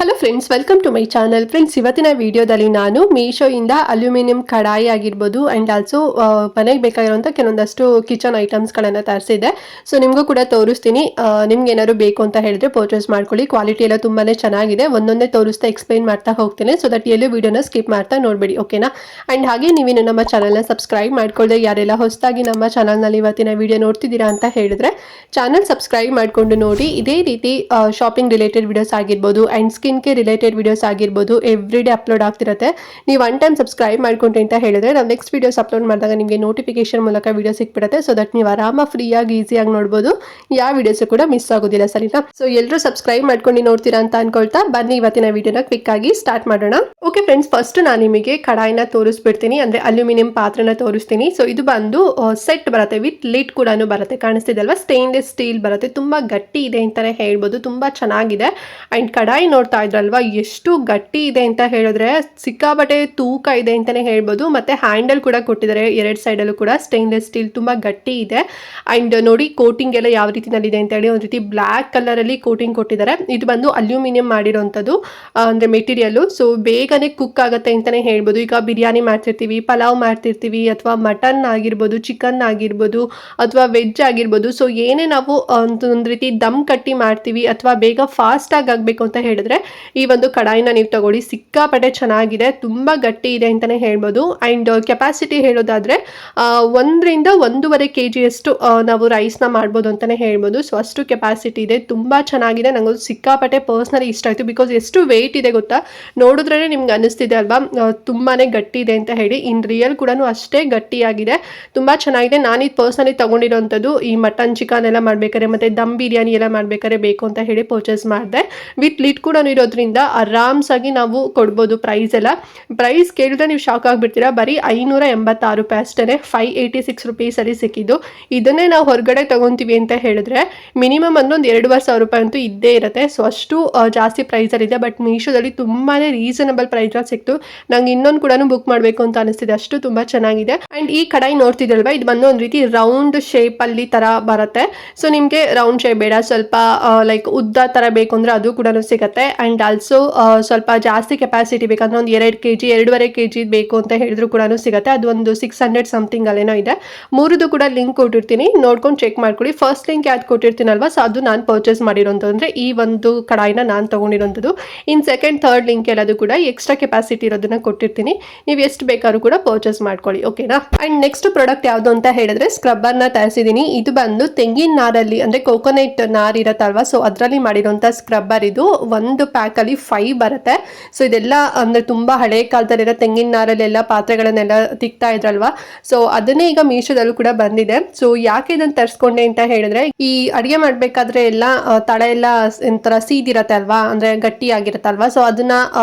Hello friends, welcome to my channel. Friends, ಇವತ್ತಿನ ವಿಡಿಯೋದಲ್ಲಿ ನಾನು ಮೀಶೋಯಿಂದ ಅಲ್ಯೂಮಿನಿಯಂ ಕಡಾಯಿ ಆಗಿರ್ಬೋದು ಆ್ಯಂಡ್ ಆಲ್ಸೋ ಮನೆಗೆ ಬೇಕಾಗಿರುವಂಥ ಕೆಲವೊಂದಷ್ಟು ಕಿಚನ್ ಐಟಮ್ಸ್ಗಳನ್ನು ತರಿಸಿದೆ. ಸೊ ನಿಮಗೂ ಕೂಡ ತೋರಿಸ್ತೀನಿ. ನಿಮ್ಗೆ ಏನಾದ್ರು ಬೇಕು ಅಂತ ಹೇಳಿದ್ರೆ ಪರ್ಚೇಸ್ ಮಾಡ್ಕೊಳ್ಳಿ. ಕ್ವಾಲಿಟಿ ಎಲ್ಲ ತುಂಬಾ ಚೆನ್ನಾಗಿದೆ. ಒಂದೊಂದೇ ತೋರಿಸ್ತಾ ಎಕ್ಸ್ಪ್ಲೈನ್ ಮಾಡ್ತಾ ಹೋಗ್ತೀನಿ. ಸೊ ದಟ್ ಎಲ್ಲೂ ವಿಡಿಯೋನ ಸ್ಕಿಪ್ ಮಾಡ್ತಾ ನೋಡಬೇಡಿ, ಓಕೆನಾ. ಆ್ಯಂಡ್ ಹಾಗೆ ನೀವೇನು ನಮ್ಮ ಚಾನಲ್ನ ಸಬ್ಸ್ಕ್ರೈಬ್ ಮಾಡ್ಕೊಳ್ಳದೆ ಯಾರೆಲ್ಲ ಹೊಸದಾಗಿ ನಮ್ಮ ಚಾನಲ್ನಲ್ಲಿ ಇವತ್ತಿನ ವಿಡಿಯೋ ನೋಡ್ತಿದ್ದೀರಾ ಅಂತ ಹೇಳಿದ್ರೆ ಚಾನಲ್ ಸಬ್ಸ್ಕ್ರೈಬ್ ಮಾಡಿಕೊಂಡು ನೋಡಿ. ಇದೇ ರೀತಿ ಶಾಪಿಂಗ್ ರಿಲೇಟೆಡ್ ವಿಡಿಯೋಸ್ ಆಗಿರ್ಬೋದು and skin care related videos ಆಗಿರ್ಬೋದು ಎವ್ರಿ ಡೇ ಅಪ್ಲೋಡ್ ಆಗ್ತಿರುತ್ತೆ. ನೀವು ಒನ್ ಟೈಮ್ ಸಬ್ಸ್ಕ್ರೈಬ್ ಮಾಡ್ಕೊಂಡ್ರಿ ಅಂತ ಹೇಳಿದ್ರೆ ನಾವು ನೆಕ್ಸ್ಟ್ ವಿಡಿಯೋಸ್ ಅಪ್ಲೋಡ್ ಮಾಡಿದಾಗ ನಿಮಗೆ ನೋಟಿಫಿಕೇಶನ್ ಮೂಲಕ ವಿಡಿಯೋ ಸಿಕ್ಬಿಡುತ್ತೆ. ಸೊ ದಟ್ ನೀವು ಆರಾಮ ಫ್ರೀಯಾಗಿ ಈಸಿಯಾಗಿ ನೋಡ್ಬೋದು. ಯಾವ ವಿಡಿಯೋಸ್ ಕೂಡ ಮಿಸ್ ಆಗೋದಿಲ್ಲ, ಸರಿನಾ. ಸೊ ಎಲ್ಲರೂ ಸಬ್ಸ್ಕ್ರೈಬ್ ಮಾಡ್ಕೊಂಡು ನೋಡ್ತೀರಾ ಅಂತ ಅನ್ಕೊಳ್ತಾ ಬನ್ನಿ ಇವತ್ತಿನ ವಿಡಿಯೋನ ಕ್ವಿಕ್ ಆಗಿ ಸ್ಟಾರ್ಟ್ ಮಾಡೋಣ. ಓಕೆ ಫ್ರೆಂಡ್ಸ್, ಫಸ್ಟ್ ನಾನು ನಿಮಗೆ ಕಡಾಯಿನ ತೋರಿಸ್ಬಿಡ್ತೀನಿ, ಅಂದ್ರೆ ಅಲ್ಯೂಮಿನಿಯಂ ಪಾತ್ರನ ತೋರಿಸ್ತೀನಿ. ಸೊ ಇದು ಬಂದು ಸೆಟ್ ಬರುತ್ತೆ, ವಿತ್ ಲಿಡ್ ಕೂಡ ಬರುತ್ತೆ. ಕಾಣಿಸ್ತಿದೆ ಅಲ್ವಾ, ಸ್ಟೇನ್ಲೆಸ್ ಸ್ಟೀಲ್ ಬರುತ್ತೆ. ತುಂಬಾ ಗಟ್ಟಿ ಇದೆ ಅಂತಾನೆ ಹೇಳ್ಬೋದು, ತುಂಬಾ ಚೆನ್ನಾಗಿದೆ. ಅಂಡ್ ಕಡಾಯಿ ನೋಡ್ತಾ ಇದ್ರಲ್ವಾ ಎಷ್ಟು ಗಟ್ಟಿ ಇದೆ ಅಂತ ಹೇಳಿದ್ರೆ ಸಿಕ್ಕಾಬಟ್ಟೆ ತೂಕ ಇದೆ ಅಂತಾನೆ ಹೇಳ್ಬೋದು. ಮತ್ತೆ ಹ್ಯಾಂಡಲ್ ಕೂಡ ಕೊಟ್ಟಿದ್ದಾರೆ ಎರಡು ಸೈಡ್ ಅಲ್ಲೂ ಕೂಡ ಸ್ಟೇನ್ಲೆಸ್ ಸ್ಟೀಲ್, ತುಂಬಾ ಗಟ್ಟಿ ಇದೆ. ಅಂಡ್ ನೋಡಿ ಕೋಟಿಂಗ್ ಎಲ್ಲ ಯಾವ ರೀತಿನಲ್ಲಿದೆ ಅಂತ ಹೇಳಿ ಒಂದು ರೀತಿ ಬ್ಲಾಕ್ ಕಲರ್ ಅಲ್ಲಿ ಕೋಟಿಂಗ್ ಕೊಟ್ಟಿದ್ದಾರೆ. ಇದು ಬಂದು ಅಲ್ಯೂಮಿನಿಯಂ ಮಾಡಿರೋಂಥದ್ದು ಅಂದ್ರೆ ಮೆಟೀರಿಯಲ್. ಸೊ ಬೇಗನೆ ಕುಕ್ ಆಗುತ್ತೆ ಅಂತಾನೆ ಹೇಳ್ಬೋದು. ಈಗ ಬಿರಿಯಾನಿ ಮಾಡ್ತಿರ್ತೀವಿ, ಪಲಾವ್ ಮಾಡ್ತಿರ್ತೀವಿ, ಅಥವಾ ಮಟನ್ ಆಗಿರ್ಬೋದು, ಚಿಕನ್ ಆಗಿರ್ಬೋದು, ಅಥವಾ ವೆಜ್ ಆಗಿರ್ಬೋದು. ಸೊ ಏನೇ ನಾವು ಒಂದು ರೀತಿ ದಮ್ ಕಟ್ಟಿ ಮಾಡ್ತೀವಿ ಅಥವಾ ಬೇಗ ಫಾಸ್ಟ್ ಆಗಿ ಆಗಬೇಕು ಅಂತ ಹೇಳಿದ್ರೆ ಈ ಒಂದು ಕಡಾಯಿನ ನೀವು ತಗೊಳ್ಳಿ. ಸಿಕ್ಕಾಪಟ್ಟೆ ಚೆನ್ನಾಗಿದೆ, ತುಂಬಾ ಗಟ್ಟಿ ಇದೆ ಅಂತಾನೆ ಹೇಳ್ಬೋದು. ಅಂಡ್ ಕೆಪಾಸಿಟಿ ಹೇಳೋದಾದ್ರೆ 1-1.5 kg ಅಷ್ಟು ನಾವು ರೈಸ್ನ ಮಾಡ್ಬೋದು ಅಂತಾನೆ ಹೇಳ್ಬೋದು. ಸೊ ಅಷ್ಟು ಕೆಪಾಸಿಟಿ ಇದೆ, ತುಂಬಾ ಚೆನ್ನಾಗಿದೆ. ನಂಗೆ ಸಿಕ್ಕಾಪಟ್ಟೆ ಪರ್ಸ್ನಲಿ ಇಷ್ಟ ಆಯ್ತು. ಬಿಕಾಸ್ ಎಷ್ಟು ವೆಯ್ಟ್ ಇದೆ ಗೊತ್ತಾ, ನೋಡಿದ್ರೇ ನಿಮ್ಗೆ ಅನಿಸ್ತಿದೆ ಅಲ್ವಾ ತುಂಬಾನೇ ಗಟ್ಟಿ ಇದೆ ಅಂತ ಹೇಳಿ. ಇನ್ ರಿಯಲ್ ಕೂಡ ಅಷ್ಟೇ ಗಟ್ಟಿಯಾಗಿದೆ, ತುಂಬಾ ಚೆನ್ನಾಗಿದೆ. ನಾನಿದು ಪರ್ಸ್ನಲಿ ತಗೊಂಡಿರೋಂಥದ್ದು ಈ ಮಟನ್ ಚಿಕನ್ ಎಲ್ಲ ಮಾಡ್ಬೇಕಾದ್ರೆ ಮತ್ತೆ ದಮ್ ಬಿರಿಯಾನಿ ಎಲ್ಲ ಮಾಡ್ಬೇಕಾದ್ರೆ ಬೇಕು ಅಂತ ಹೇಳಿ ಪರ್ಚೇಸ್ ಮಾಡಿದೆ. ವಿತ್ ಲಿಡ್ ಕೂಡ ಇರೋದ್ರಿಂದ ಆರಾಮ್ಸಾಗಿ ನಾವು ಕೊಡ್ಬೋದು. ಪ್ರೈಸ್ ಕೇಳಿದ್ರೆ ನೀವು ಶಾಕ್ ಆಗಿಬಿಡ್ತೀರಾ. ಬರೀ 586 ರೂಪಾಯಿ ಅಷ್ಟೇ, 586 ರುಪೀಸ್ ಅಲ್ಲಿ ಸಿಕ್ಕಿದ್ದು. ಇದನ್ನೇ ನಾವು ಹೊರಗಡೆ ತಗೊಂತೀವಿ ಅಂತ ಹೇಳಿದ್ರೆ ಮಿನಿಮಮ್ ಒಂದು 2,500 ರೂಪಾಯಿ ಅಂತೂ ಇದ್ದೇ ಇರುತ್ತೆ. ಸೊ ಅಷ್ಟು ಜಾಸ್ತಿ ಪ್ರೈಸಲ್ಲಿ ಇದೆ. ಬಟ್ ಮೀಶೋದಲ್ಲಿ ತುಂಬಾನೇ ರೀಸನಬಲ್ ಪ್ರೈಸ್ ಸಿಕ್ತು. ನಂಗೆ ಇನ್ನೊಂದು ಕೂಡ ಬುಕ್ ಮಾಡಬೇಕು ಅಂತ ಅನಿಸ್ತಿದೆ, ಅಷ್ಟು ತುಂಬಾ ಚೆನ್ನಾಗಿದೆ. ಅಂಡ್ ಈ ಕಡಾಯಿ ನೋಡ್ತಿದ್ರಲ್ವಾ, ಇದು ಬಂದು ಒಂದು ರೀತಿ ರೌಂಡ್ ಶೇಪ್ ಅಲ್ಲಿ ತರ ಬರುತ್ತೆ. ಸೊ ನಿಮ್ಗೆ ರೌಂಡ್ ಶೇಪ್ ಬೇಡ, ಸ್ವಲ್ಪ ಲೈಕ್ ಉದ್ದ ತರ ಬೇಕು ಅಂದ್ರೆ ಅದು ಕೂಡ ಸಿಗುತ್ತೆ. ಅಂಡ್ ಆಲ್ಸೋ ಸ್ವಲ್ಪ ಜಾಸ್ತಿ ಕೆಪಾಸಿಟಿ ಬೇಕಂದ್ರೆ ಒಂದು 2 kg 2.5 kg ಬೇಕು ಅಂತ ಹೇಳಿದ್ರು ಕೂಡ ಸಿಗುತ್ತೆ. ಅದು ಒಂದು 600 ಸಮಥಿಂಗ್ ಅಲ್ಲೇನೋ ಇದೆ. ಮೂರದು ಕೂಡ ಲಿಂಕ್ ಕೊಟ್ಟಿರ್ತೀನಿ, ನೋಡ್ಕೊಂಡು ಚೆಕ್ ಮಾಡ್ಕೊಳ್ಳಿ. ಫಸ್ಟ್ ಲಿಂಕ್ ಯಾವ್ದು ಕೊಟ್ಟಿರ್ತೀನಲ್ವಾ, ಸೊ ಅದು ನಾನು ಪರ್ಚೇಸ್ ಮಾಡಿರೋಂಥದ್ದು, ಅಂದ್ರೆ ಈ ಒಂದು ಕಡಾಯಿನ ನಾನು ತಗೊಂಡಿರೋಂಥದ್ದು. ಇನ್ ಸೆಕೆಂಡ್ ಥರ್ಡ್ ಲಿಂಕ್ ಎಲ್ಲದು ಕೂಡ ಎಕ್ಸ್ಟ್ರಾ ಕೆಪಾಸಿಟಿ ಇರೋದನ್ನ ಕೊಟ್ಟಿರ್ತೀನಿ, ನೀವು ಎಷ್ಟು ಬೇಕಾದ್ರೂ ಕೂಡ ಪರ್ಚೇಸ್ ಮಾಡ್ಕೊಳ್ಳಿ, ಓಕೆನಾ. ಅಂಡ್ ನೆಕ್ಸ್ಟ್ ಪ್ರಾಡಕ್ಟ್ ಯಾವುದು ಅಂತ ಹೇಳಿದ್ರೆ ಸ್ಕ್ರಬ್ಬರ್ನ ತರಿಸಿದ್ದೀನಿ. ಇದು ಬಂದು ತೆಂಗಿನ ನಾರಲ್ಲಿ ಅಂದ್ರೆ ಕೋಕೋನಟ್ ನಾರ್ ಇರತ್ತಲ್ವಾ, ಸೊ ಅದರಲ್ಲಿ ಮಾಡಿರೋಂಥ ಸ್ಕ್ರಬ್ಬರ್. ಇದು ಒಂದು ಪ್ಯಾಕ್ ಅಲ್ಲಿ 5 ಬರುತ್ತೆ. ಸೊ ಇದೆಲ್ಲ ಅಂದ್ರೆ ತುಂಬಾ ಹಳೆ ಕಾಲದಲ್ಲಿರೋ ತೆಂಗಿನ ನಾರಲ್ಲೆಲ್ಲ ಪಾತ್ರೆಗಳನ್ನೆಲ್ಲ ತಿಕ್ತಾ ಇದ್ರಲ್ವಾ, ಸೊ ಅದನ್ನೇ ಈಗ ಮೀಶೋದಲ್ಲೂ ಕೂಡ ಬಂದಿದೆ. ಸೊ ಯಾಕೆ ಇದನ್ನ ತರಿಸ್ಕೊಂಡೆ ಅಂತ ಹೇಳಿದ್ರೆ ಈ ಅಡಿಗೆ ಮಾಡ್ಬೇಕಾದ್ರೆ ಎಲ್ಲ ತಳ ಎಲ್ಲ ಒಂಥರ ಸೀದಿರತ್ತೆ ಅಲ್ವಾ, ಅಂದ್ರೆ ಗಟ್ಟಿ ಆಗಿರತ್ತಲ್ವಾ. ಸೊ ಅದನ್ನ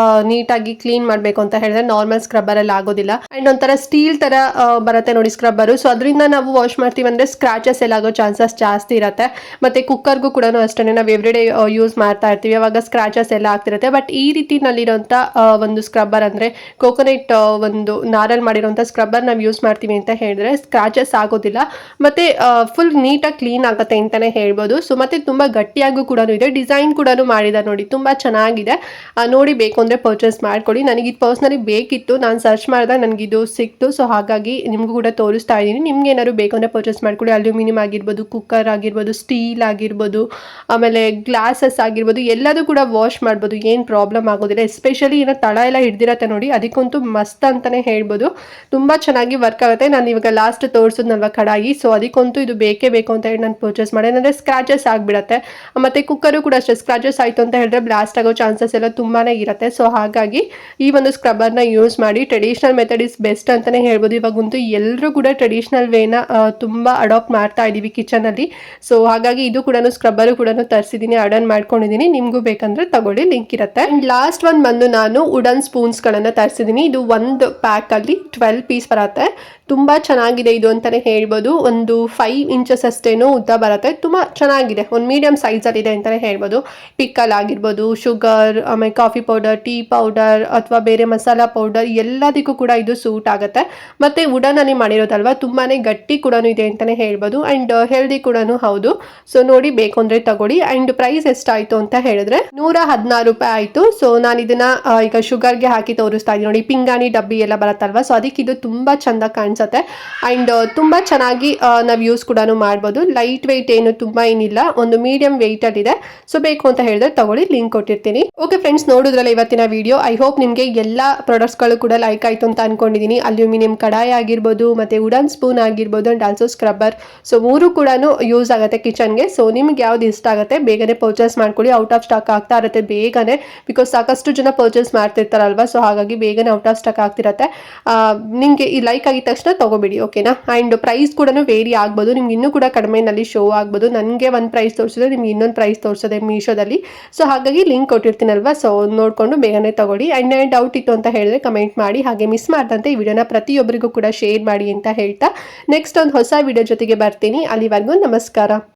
ನೀಟಾಗಿ ಕ್ಲೀನ್ ಮಾಡ್ಬೇಕು ಅಂತ ಹೇಳಿದ್ರೆ ನಾರ್ಮಲ್ ಸ್ಕ್ರಬ್ಬರ್ ಅಲ್ಲಿ ಆಗೋದಿಲ್ಲ. ಅಂಡ್ ಒಂಥರ ಸ್ಟೀಲ್ ತರ ಬರುತ್ತೆ ನೋಡಿ ಸ್ಕ್ರಬ್ಬರು. ಸೊ ಅದರಿಂದ ನಾವು ವಾಶ್ ಮಾಡ್ತೀವಿ ಅಂದ್ರೆ ಸ್ಕ್ರಾಚಸ್ ಎಲ್ಲ ಆಗೋ ಚಾನ್ಸಸ್ ಜಾಸ್ತಿ ಇರುತ್ತೆ. ಮತ್ತೆ ಕುಕ್ಕರ್ಗೂ ಕೂಡ ಅಷ್ಟೇ, ನಾವು ಎವ್ರಿ ಡೇ ಯೂಸ್ ಮಾಡ್ತಾ ಇರ್ತೀವಿ, ಅವಾಗ ಸ್ಕ್ರಾಚಸ್ ಎಲ್ಲ ಆಗ್ತಿರುತ್ತೆ. ಬಟ್ ಈ ರೀತಿನಲ್ಲಿರೋಂಥ ಒಂದು ಸ್ಕ್ರಬ್ಬರ್ ಅಂದ್ರೆ ಕೋಕೋನಟ್ ಒಂದು ನಾರಲ್ಲಿ ಮಾಡಿರೋಂಥ ಸ್ಕ್ರಬ್ಬರ್ ನಾವು ಯೂಸ್ ಮಾಡ್ತೀವಿ ಅಂತ ಹೇಳಿದ್ರೆ ಸ್ಕ್ರಾಚಸ್ ಆಗೋದಿಲ್ಲ, ಮತ್ತೆ ಫುಲ್ ನೀಟಾಗಿ ಕ್ಲೀನ್ ಆಗುತ್ತೆ ಅಂತಾನೆ ಹೇಳ್ಬೋದು. ಸೊ ಮತ್ತೆ ತುಂಬಾ ಗಟ್ಟಿಯಾಗೂ ಕೂಡ ಇದೆ. ಡಿಸೈನ್ ಕೂಡ ಮಾಡಿದ್ದಾರೆ ನೋಡಿ, ತುಂಬಾ ಚೆನ್ನಾಗಿದೆ. ನೋಡಿ ಬೇಕು ಅಂದ್ರೆ ಪರ್ಚೇಸ್ ಮಾಡ್ಕೊಳ್ಳಿ. ನನಗೆ ಇದು ಪರ್ಸ್ನಲಿ ಬೇಕಿತ್ತು, ನಾನು ಸರ್ಚ್ ಮಾಡಿದಾಗ ನನಗಿದು ಸಿಕ್ತು. ಸೊ ಹಾಗಾಗಿ ನಿಮ್ಗೂ ಕೂಡ ತೋರಿಸ್ತಾ ಇದ್ದೀನಿ. ನಿಮ್ಗೆ ಏನಾದ್ರು ಬೇಕು ಅಂದ್ರೆ ಪರ್ಚೇಸ್ ಮಾಡ್ಕೊಳ್ಳಿ. ಅಲ್ಯೂಮಿನಿಯಂ ಆಗಿರ್ಬೋದು, ಕುಕ್ಕರ್ ಆಗಿರ್ಬೋದು, ಸ್ಟೀಲ್ ಆಗಿರ್ಬೋದು, ಆಮೇಲೆ ಗ್ಲಾಸಸ್ ಆಗಿರ್ಬೋದು, ಎಲ್ಲದೂ ಕೂಡ ವಾಶ್ ಮಾಡ್ಬೋದು, ಏನು ಪ್ರಾಬ್ಲಮ್ ಆಗೋದಿಲ್ಲ. ಎಸ್ಪೆಷಲಿ ಏನೋ ತಳ ಎಲ್ಲ ಹಿಡ್ದಿರತ್ತೆ ನೋಡಿ, ಅದಕ್ಕಂತೂ ಮಸ್ತ್ ಅಂತಾನೆ ಹೇಳ್ಬೋದು. ತುಂಬಾ ಚೆನ್ನಾಗಿ ವರ್ಕ್ ಆಗುತ್ತೆ. ನಾನು ಇವಾಗ ಲಾಸ್ಟ್ ತೋರಿಸಿದ್ನಲ್ವ ಕಡಾಯಿ, ಸೊ ಅದಕ್ಕಂತೂ ಇದು ಬೇಕೇ ಬೇಕು ಅಂತ ಹೇಳಿ ನಾನು ಪರ್ಚೇಸ್ ಮಾಡಿ. ಅಂದರೆ ಸ್ಕ್ರಾಚಸ್ ಆಗಿಬಿಡತ್ತೆ. ಮತ್ತೆ ಕುಕ್ಕರು ಕೂಡ ಅಷ್ಟೇ, ಸ್ಕ್ರಾಚಸ್ ಆಯಿತು ಅಂತ ಹೇಳಿದ್ರೆ ಬ್ಲಾಸ್ಟ್ ಆಗೋ ಚಾನ್ಸಸ್ ಎಲ್ಲ ತುಂಬಾನೇ ಇರುತ್ತೆ. ಸೊ ಹಾಗಾಗಿ ಈ ಒಂದು ಸ್ಕ್ರಬ್ಬರ್ನ ಯೂಸ್ ಮಾಡಿ. ಟ್ರೆಡಿಷನಲ್ ಮೆಥಡ್ ಇಸ್ ಬೆಸ್ಟ್ ಅಂತಾನೆ ಹೇಳ್ಬೋದು. ಇವಾಗಂತೂ ಎಲ್ಲರೂ ಕೂಡ ಟ್ರೆಡಿಷನಲ್ ವೇನ ತುಂಬಾ ಅಡಾಪ್ಟ್ ಮಾಡ್ತಾ ಇದ್ದೀವಿ ಕಿಚನಲ್ಲಿ. ಸೊ ಹಾಗಾಗಿ ಇದು ಕೂಡ ಸ್ಕ್ರಬ್ಬರು ಕೂಡ ತರಿಸಿದ್ದೀನಿ, ಆರ್ಡರ್ ಮಾಡ್ಕೊಂಡಿದ್ದೀನಿ. ನಿಮಗೂ ಬೇಕಂದ್ರೆ ತಗೊಳ್ಳಿ, ಲಿಂಕ್ ಇರುತ್ತೆ. ಅಂಡ್ ಲಾಸ್ಟ್ ಒನ್ ಬಂದು ನಾನು ವುಡನ್ ಸ್ಪೂನ್ಸ್ ಗಳನ್ನ ತರಿಸಿದ್ದೀನಿ. ಇದು ಒಂದು ಪ್ಯಾಕ್ ಅಲ್ಲಿ 12 ಪೀಸ್ ಬರುತ್ತೆ. ತುಂಬಾ ಚೆನ್ನಾಗಿದೆ ಇದು ಅಂತಾನೆ ಹೇಳ್ಬೋದು. ಒಂದು 5 ಇಂಚಸ್ ಅಷ್ಟೇನು ಉದ್ದ ಬರುತ್ತೆ. ತುಂಬಾ ಚೆನ್ನಾಗಿದೆ, ಒಂದು ಮೀಡಿಯಂ ಸೈಜ್ ಅಲ್ಲಿ ಇದೆ ಅಂತಾನೆ ಹೇಳ್ಬೋದು. ಪಿಕ್ಕಲ್ ಆಗಿರ್ಬೋದು, ಶುಗರ್, ಆಮೇಲೆ ಕಾಫಿ ಪೌಡರ್, ಟೀ ಪೌಡರ್ ಅಥವಾ ಬೇರೆ ಮಸಾಲಾ ಪೌಡರ್ ಎಲ್ಲದಕ್ಕೂ ಕೂಡ ಇದು ಸೂಟ್ ಆಗುತ್ತೆ. ಮತ್ತೆ ವುಡನ್ ಅಲ್ಲಿ ಮಾಡಿರೋದಲ್ವಾ, ತುಂಬಾನೇ ಗಟ್ಟಿ ಕೂಡ ಇದೆ ಅಂತಾನೆ ಹೇಳ್ಬೋದು. ಅಂಡ್ ಹೆಲ್ದಿ ಕೂಡ ಹೌದು. ಸೊ ನೋಡಿ ಬೇಕು ಅಂದ್ರೆ ತಗೊಳ್ಳಿ. ಅಂಡ್ ಪ್ರೈಸ್ ಎಷ್ಟಾಯ್ತು ಅಂತ ಹೇಳಿದ್ರೆ 114 16 ಆಯಿತು. ಸೊ ನಾನು ಇದನ್ನು ಈಗ ಶುಗರ್ಗೆ ಹಾಕಿ ತೋರಿಸ್ತಾ ಇದ್ದೀನಿ ನೋಡಿ, ಪಿಂಗಾಣಿ ಡಬ್ಬಿ ಎಲ್ಲ ಬರುತ್ತಲ್ವ, ಸೊ ಅದಕ್ಕೆ ಇದು ತುಂಬ ಚೆಂದ ಕಾಣಿಸುತ್ತೆ ಆ್ಯಂಡ್ ತುಂಬ ಚೆನ್ನಾಗಿ ನಾವು ಯೂಸ್ ಕೂಡ ಮಾಡ್ಬೋದು. ಲೈಟ್ ವೆಯ್ಟ್ ಏನು ತುಂಬ ಏನಿಲ್ಲ, ಒಂದು ಮೀಡಿಯಂ ವೆಯ್ಟಲ್ಲಿದೆ. ಸೊ ಬೇಕು ಅಂತ ಹೇಳಿದ್ರೆ ತಗೊಳ್ಳಿ, ಲಿಂಕ್ ಕೊಟ್ಟಿರ್ತೀನಿ. ಓಕೆ ಫ್ರೆಂಡ್ಸ್, ನೋಡಿದ್ರಲ್ಲ ಇವತ್ತಿನ ವಿಡಿಯೋ. ಐ ಹೋಪ್ ನಿಮಗೆ ಎಲ್ಲ ಪ್ರಾಡಕ್ಟ್ಸ್ಗಳು ಕೂಡ ಲೈಕ್ ಆಯಿತು ಅಂತ ಅನ್ಕೊಂಡಿದ್ದೀನಿ. ಅಲ್ಯೂಮಿನಿಯಂ ಕಡಾಯಿ ಆಗಿರ್ಬೋದು, ಮತ್ತು ವುಡನ್ ಸ್ಪೂನ್ ಆಗಿರ್ಬೋದು ಆ್ಯಂಡ್ ಆಲ್ಸೋ ಸ್ಕ್ರಬ್ಬರ್. ಸೊ 3 ಕೂಡ ಯೂಸ್ ಆಗುತ್ತೆ ಕಿಚನ್ಗೆ. ಸೊ ನಿಮ್ಗೆ ಯಾವ್ದು ಇಷ್ಟ ಆಗುತ್ತೆ ಬೇಗನೆ ಪರ್ಚೇಸ್ ಮಾಡ್ಕೊಳ್ಳಿ. ಔಟ್ ಆಫ್ ಸ್ಟಾಕ್ ಆಗ್ತಾ ಇರುತ್ತೆ ಬೇಗನೆ, ಬಿಕಾಸ್ ಸಾಕಷ್ಟು ಜನ ಪರ್ಚೇಸ್ ಮಾಡ್ತಿರ್ತಾರಲ್ವ, ಸೊ ಹಾಗಾಗಿ ಬೇಗನೆ ಔಟ್ ಆಫ್ ಸ್ಟಾಕ್ ಆಗ್ತಿರತ್ತೆ. ನಿಮಗೆ ಈ ಲೈಕ್ ಆಗಿದ ತಕ್ಷಣ ತೊಗೊಬಿಡಿ, ಓಕೆನಾ. ಆ್ಯಂಡ್ ಪ್ರೈಸ್ ಕೂಡ ವೇರಿ ಆಗ್ಬೋದು, ನಿಮ್ಗೆ ಇನ್ನೂ ಕೂಡ ಕಡಿಮೆನಲ್ಲಿ ಶೋ ಆಗ್ಬೋದು. ನನಗೆ ಒಂದು ಪ್ರೈಸ್ ತೋರಿಸಿದ್ರೆ ನಿಮ್ಗೆ ಇನ್ನೊಂದು ಪ್ರೈಸ್ ತೋರಿಸೋದೆ ಮೀಶೋದಲ್ಲಿ. ಸೊ ಹಾಗಾಗಿ ಲಿಂಕ್ ಕೊಟ್ಟಿರ್ತೀನಲ್ವ, ಸೊ ನೋಡಿಕೊಂಡು ಬೇಗನೆ ತಗೊಳ್ಳಿ. ಆ್ಯಂಡ್ ಡೌಟ್ ಇತ್ತು ಅಂತ ಹೇಳಿದ್ರೆ ಕಮೆಂಟ್ ಮಾಡಿ, ಹಾಗೆ ಮಿಸ್ ಮಾಡ್ದಂತೆ ಈ ವಿಡಿಯೋನ ಪ್ರತಿಯೊಬ್ಬರಿಗೂ ಕೂಡ ಶೇರ್ ಮಾಡಿ ಅಂತ ಹೇಳ್ತಾ ನೆಕ್ಸ್ಟ್ ಒಂದು ಹೊಸ ವಿಡಿಯೋ ಜೊತೆಗೆ ಬರ್ತೀನಿ. ಅಲ್ಲಿವರೆಗೂ ನಮಸ್ಕಾರ.